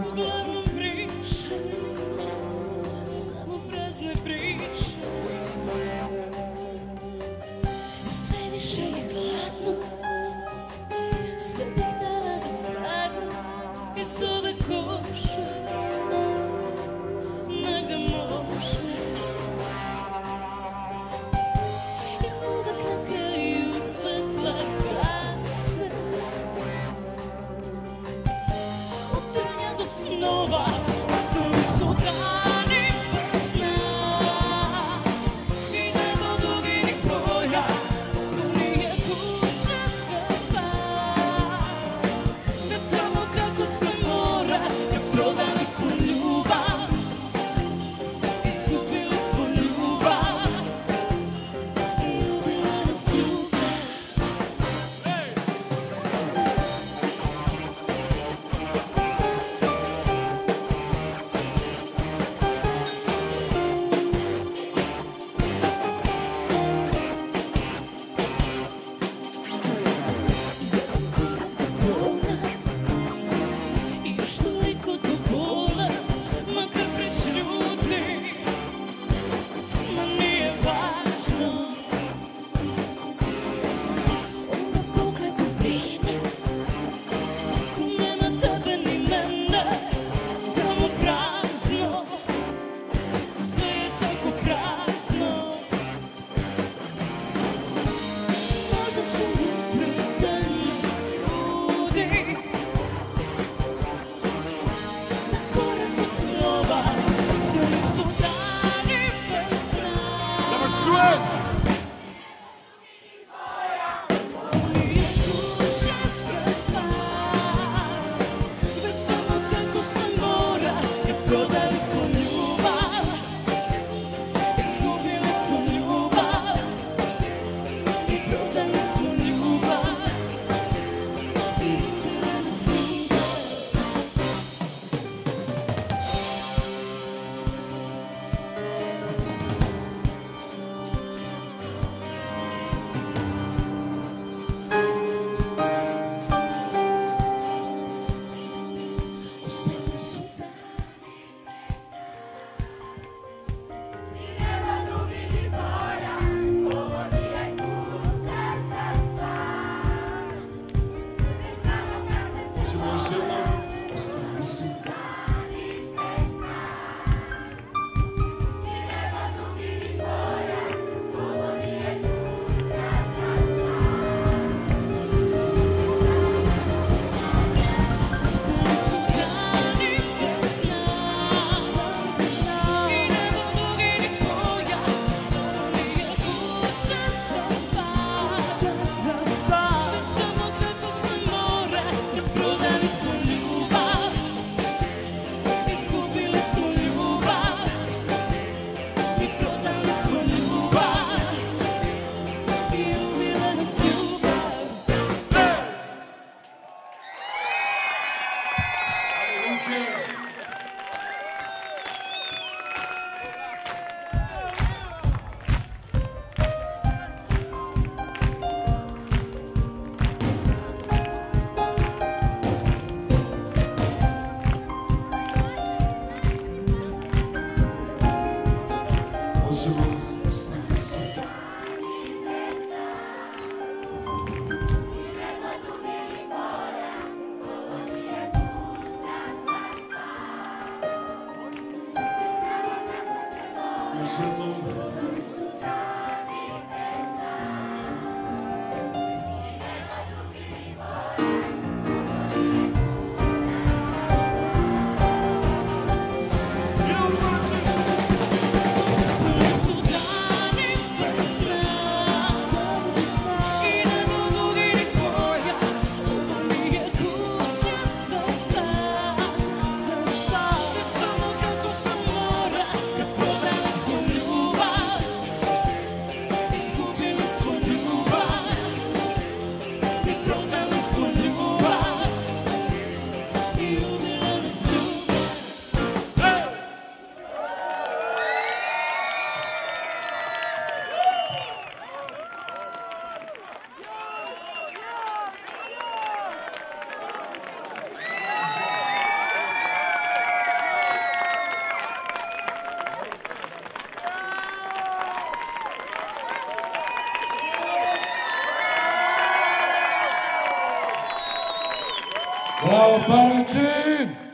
uglavnom priče, samo prazne priče. Sve više je hladno, sve bih dala da stavim iz ove koše, negde može. I uvek na kraju svetla gase, od trnja do snova, ostali su dani bez nas. I nebo duginih polja, ovo nije kuća za spas. Kad samo kako se mora, kad prodali smo ljubav, izgubili smo ljubav i ubila nas ljubav. I još toliko do bola, makar prešutim, ma nije važno. Ovo pokleto vrijeme, tu nema tebe ni mene, samo prazno, sve je tako prazno. Možda će jutro da nas budi, na koraku snova, ostali su dani bez nas. Ovo nije kuća za spas, već samo kako se mora, kad prodali smo ljubav, izgubili smo ljubav i prodali smo ljubav i ubila nas ljubav. Ostali su Ostali su dani bez nas i nebo duginih polja, ovo nije kuća za spas. Već samo kako se mora, kad prodali smo ljubav, izgubili smo ljubav i prodali smo ljubav i ubila nas ljubav. Ostali su ostali su Ostali su dani bez nas i nebo duginih polja, ovo nije kuća za spas. Već samo kako se mora, kad prodali smo ljubav, Bravo Palančin!